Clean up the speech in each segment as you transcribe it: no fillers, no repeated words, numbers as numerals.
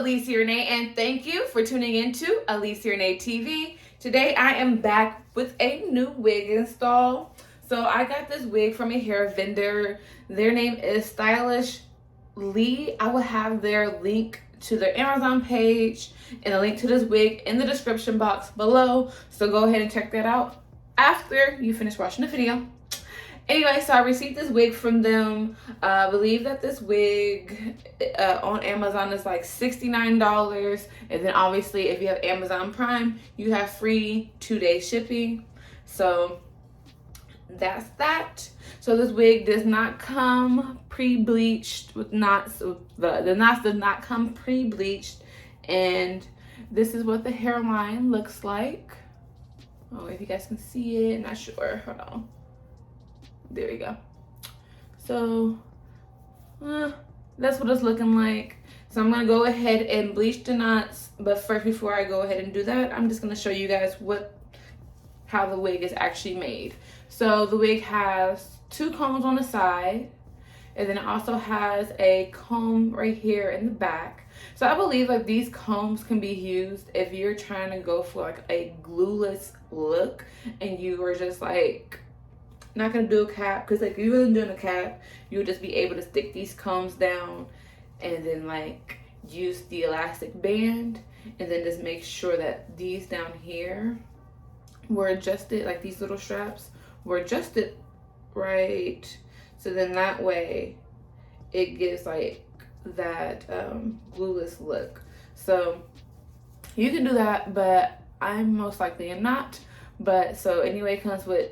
Alicia Renee, and thank you for tuning into Alicia Renee TV. Today I am back with a new wig install. So I got this wig from a hair vendor. Their name is Ft.Stylistlee. I will have their link to their Amazon page and a link to this wig in the description box below. So go ahead and check that out after you finish watching the video. Anyway, so I received this wig from them. I believe that this wig on Amazon is like $69. And then obviously if you have Amazon Prime, you have free 2-day shipping. So that's that. So this wig does not come pre-bleached with knots. The knots does not come pre-bleached. And this is what the hairline looks like. Oh, if you guys can see it, not sure. Hold on. There we go. So that's what it's looking like. So I'm gonna go ahead and bleach the knots, but first, before I go ahead and do that, I'm just gonna show you guys how the wig is actually made. So the wig has 2 combs on the side, and then it also has a comb right here in the back. So I believe like these combs can be used if you're trying to go for like a glueless look and you were just like not gonna do a cap, because like if you wasn't doing a cap, you would just be able to stick these combs down and then like use the elastic band, and then just make sure that these down here were adjusted, like these little straps were adjusted right, so then that way it gives like that glueless look. So you can do that, but I'm most likely am not. But so anyway, it comes with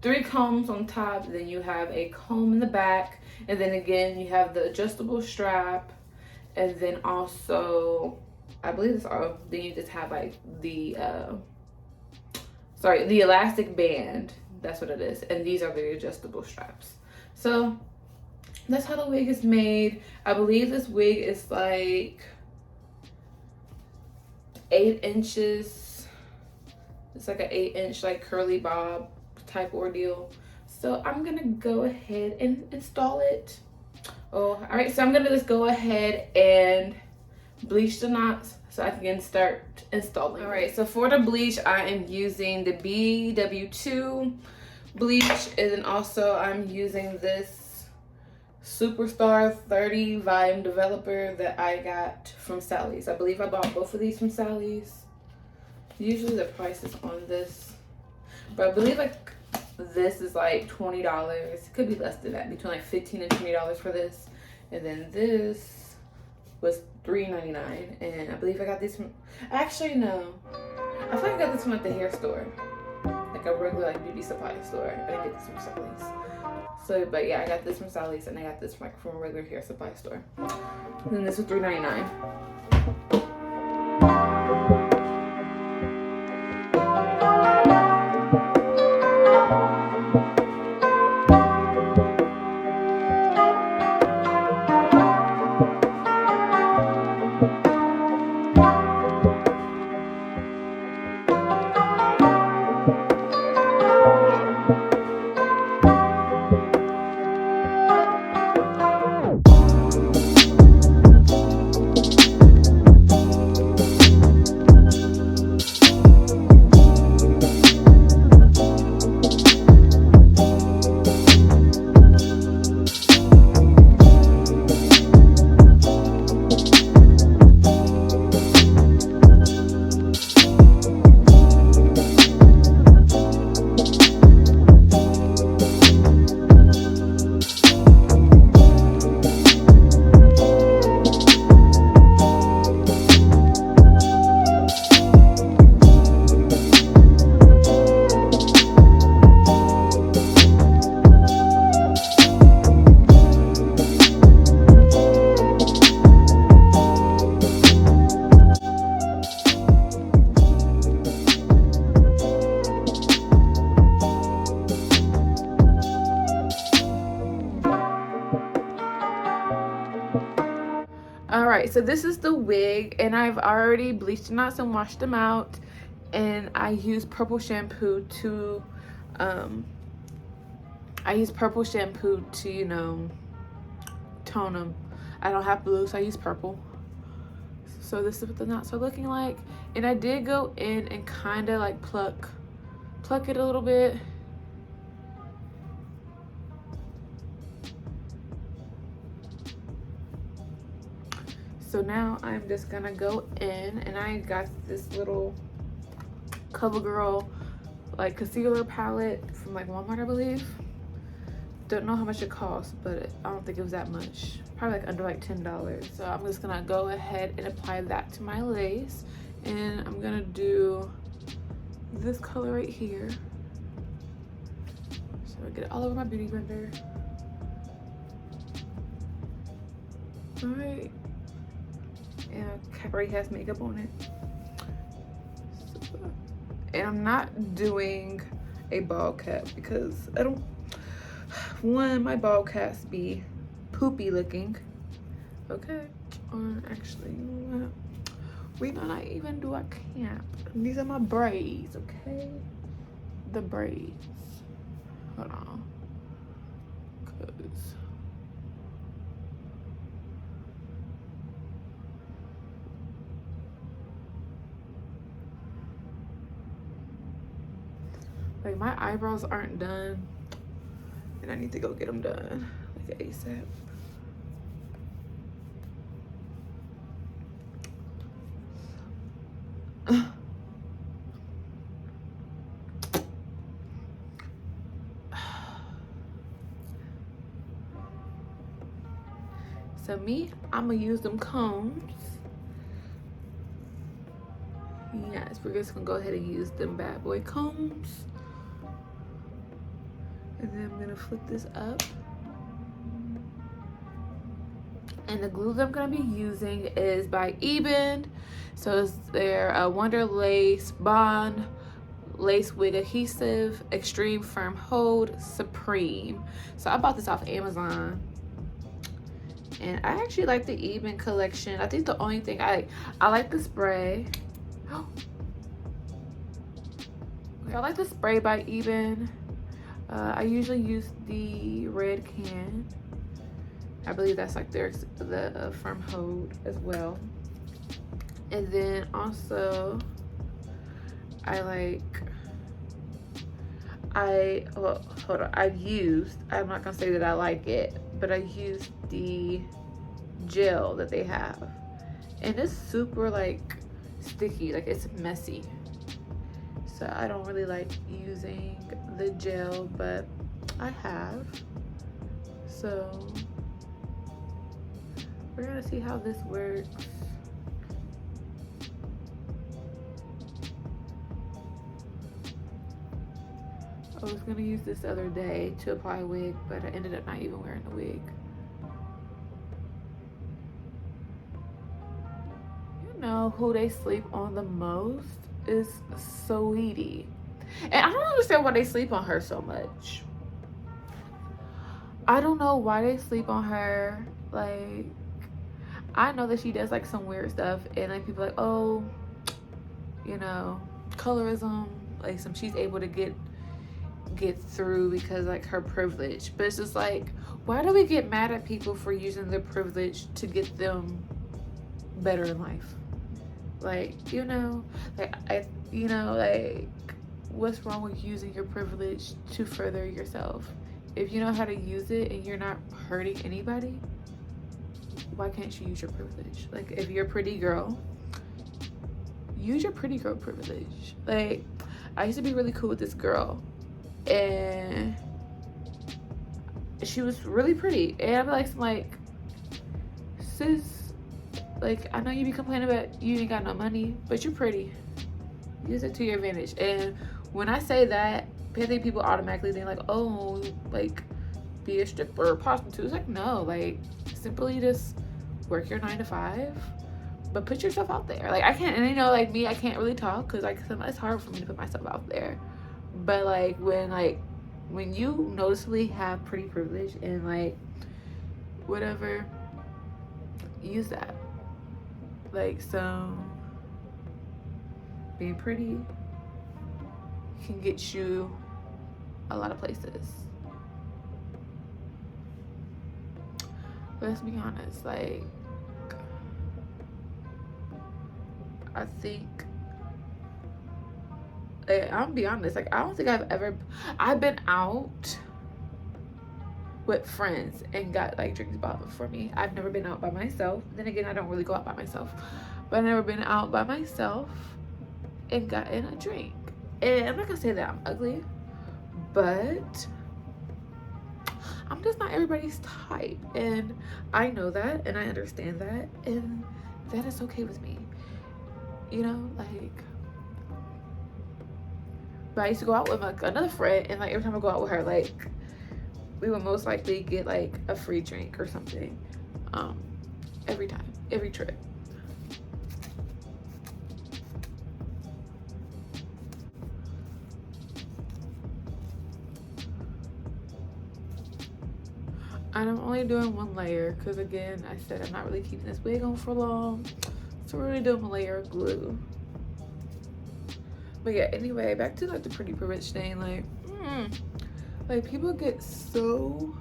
3 combs on top, then you have a comb in the back, and then again you have the adjustable strap, and then also I believe it's all, then you just have like the the elastic band, that's what it is, and these are the adjustable straps. So that's how the wig is made. I believe this wig is like 8 inches. It's like an 8-inch like curly bob type ordeal. So I'm gonna go ahead and install it. All right, so I'm gonna just go ahead and bleach the knots so I can start installing. All right, so for the bleach, I am using the BW2 bleach, and then also I'm using this Superstar 30 volume developer that I got from Sally's. I believe I bought both of these from Sally's. Usually the price is on this, but I believe like this is like $20. It could be less than that, between like $15 and $20 for this. And then this was $3.99, and I believe I got this from, actually no, I think I got this from like the hair store, like a regular like beauty supply store. I didn't get this from Sally's. So but yeah, I got this from Sally's, and I got this from a regular hair supply store. And then this was $3.99. All right, so this is the wig, and I've already bleached the knots and washed them out, and I use purple shampoo to you know, tone them. I don't have blue, so I use purple. So So this is what the knots are looking like. And I did go in and kind of like pluck it a little bit. So now I'm just gonna go in, and I got this little CoverGirl like concealer palette from like Walmart, I believe. Don't know how much it costs, but I don't think it was that much. Probably like under like $10. So I'm just gonna go ahead and apply that to my lace, and I'm gonna do this color right here. So I get it all over my beauty blender. All right. And Cap already has makeup on it. So, and I'm not doing a ball cap because I don't, one, my ball caps be poopy looking. Okay, or actually, we know not even do a cap. These are my braids, okay? The braids. Hold on. Cause like my eyebrows aren't done, and I need to go get them done like ASAP. So me, I'm gonna use them combs. Yes, we're just gonna go ahead and use them bad boy combs. And then I'm gonna flip this up. And the glue that I'm gonna be using is by Eben. So it's their Wonder Lace Bond Lace Wig Adhesive Extreme Firm Hold Supreme. So I bought this off Amazon. And I actually like the Eben collection. I think the only thing I like the spray. I like the spray by Eben. I usually use the red can. I believe that's like the firm hold as well. And then also I'm not gonna say that I like it, but I used the gel that they have, and it's super like sticky, like it's messy. So I don't really like using the gel, but I have. So we're gonna see how this works. I was gonna use this the other day to apply a wig, but I ended up not even wearing the wig. You know who they sleep on the most is Saweetie. And I don't understand why they sleep on her so much. I don't know why they sleep on her. Like, I know that she does like some weird stuff, and like people are like, oh, you know, colorism, like she's able to get through because like her privilege. But it's just like, why do we get mad at people for using their privilege to get them better in life? Like, you know, like like what's wrong with using your privilege to further yourself? If you know how to use it and you're not hurting anybody, why can't you use your privilege? Like, if you're a pretty girl, use your pretty girl privilege. Like, I used to be really cool with this girl, and she was really pretty, and I'm like, sis, like, I know you be complaining about you ain't got no money, but you're pretty. Use it to your advantage. And when I say that, I think people automatically think like, oh, like, be a stripper or prostitute. It's like, no, like, simply just work your 9 to 5, but put yourself out there. Like, I can't, and you know, like me, I can't really talk because like it's hard for me to put myself out there. But like when you noticeably have pretty privilege and like whatever, use that. Like, so being pretty can get you a lot of places. Let's be honest, like, I think, I'll be honest, like I don't think I've been out with friends and got like drinks bought for me. I've never been out by myself. Then again, I don't really go out by myself, but I've never been out by myself and gotten a drink. And I'm not gonna say that I'm ugly, but I'm just not everybody's type, and I know that, and I understand that, and that is okay with me, you know, like. But I used to go out with like another friend, and like every time I go out with her, like we would most likely get like a free drink or something, every time, every trip. And I'm only doing one layer because, again, I said I'm not really keeping this wig on for long, so we're really doing a layer of glue. But yeah, anyway, back to like the pretty rich thing. Like people get so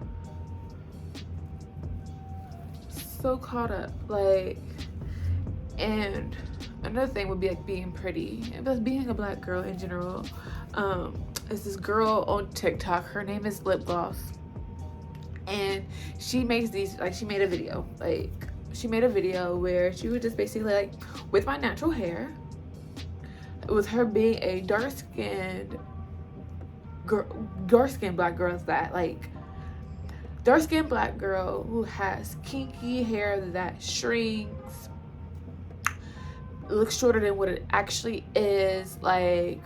caught up, like. And another thing would be like being pretty, but being a black girl in general. It's this girl on TikTok. Her name is Lip Gloss, and she makes these, like, she made a video where she was just basically like, with my natural hair, with her being a dark-skinned black girl, that like dark-skinned black girl who has kinky hair that shrinks, looks shorter than what it actually is, like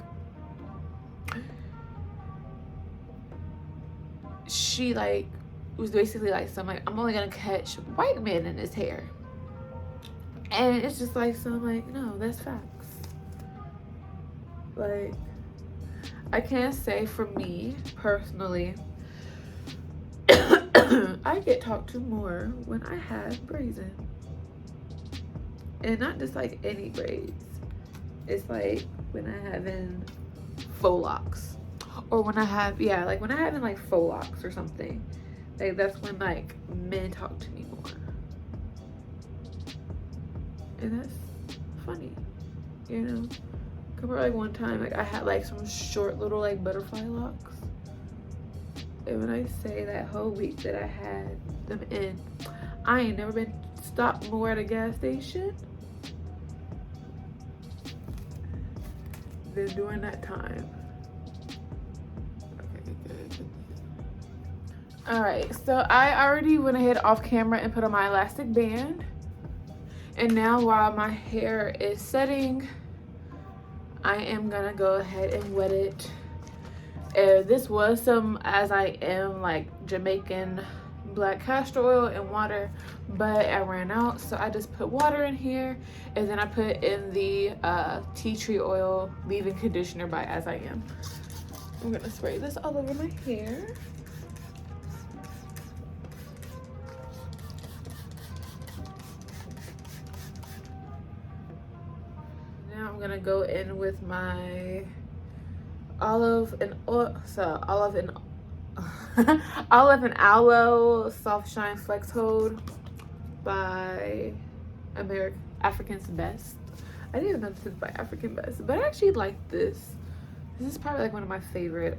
she like was basically like some like, I'm only gonna catch white men in his hair, and it's just like, so I'm like, no, that's facts. Like, I can't say for me personally, I get talked to more when I have braids in. And not just like any braids. It's like when I have in faux locks. Or when I have, yeah, like when I have in like faux locks or something. Like that's when like men talk to me more. And that's funny, you know? I remember like one time, like I had like some short little like butterfly locks. And when I say that whole week that I had them in, I ain't never been stopped more at a gas station than during that time. Okay, good. All right, so I already went ahead off camera and put on my elastic band. And now while my hair is setting, I am gonna go ahead and wet it. This was some As I Am like Jamaican black castor oil and water, but I ran out, so I just put water in here, and then I put in the tea tree oil leave-in conditioner by As I Am. I'm gonna spray this all over my hair. Now I'm gonna go in with my olive and aloe soft shine flex hold by African's Best. I didn't even know this is by African Best, but I actually like this. This is probably like one of my favorite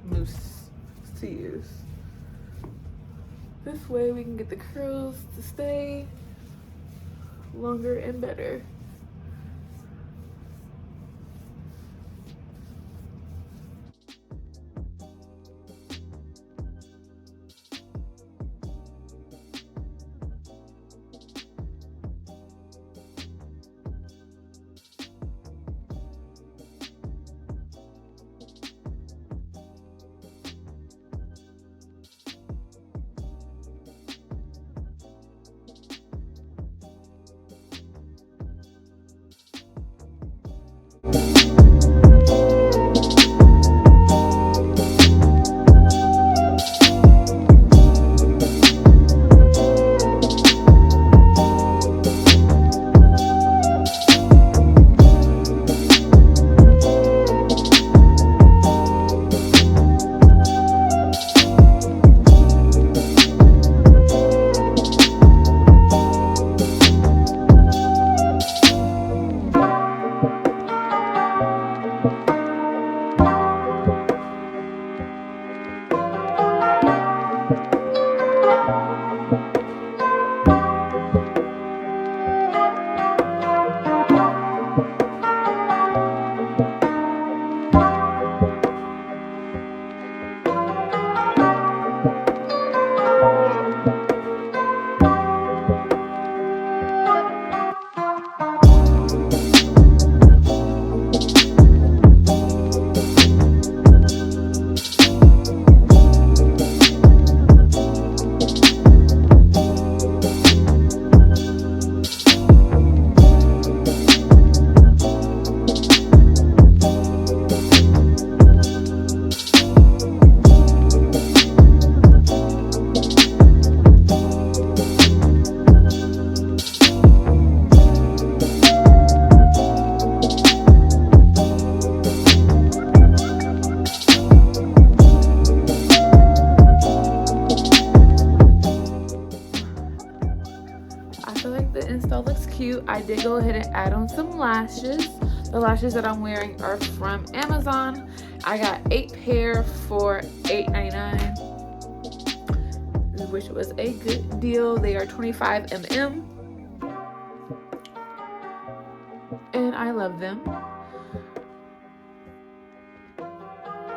mousse to use. This way we can get the curls to stay longer and better. looks cute. I did go ahead and add on some lashes. The lashes that I'm wearing are from Amazon. I got 8 pair for $8.99, which was a good deal. They are 25 mm, and I love them.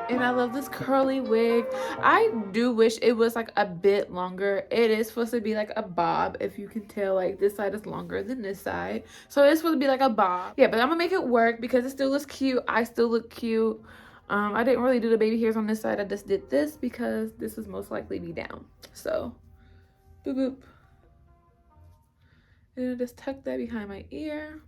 And I love this curly wig. I do wish it was like a bit longer. It is supposed to be like a bob. If you can tell, like this side is longer than this side. So it's supposed to be like a bob. Yeah, but I'm gonna make it work because it still looks cute. I still look cute. I didn't really do the baby hairs on this side. I just did this because this was most likely be down. So, boop boop. And I just tuck that behind my ear.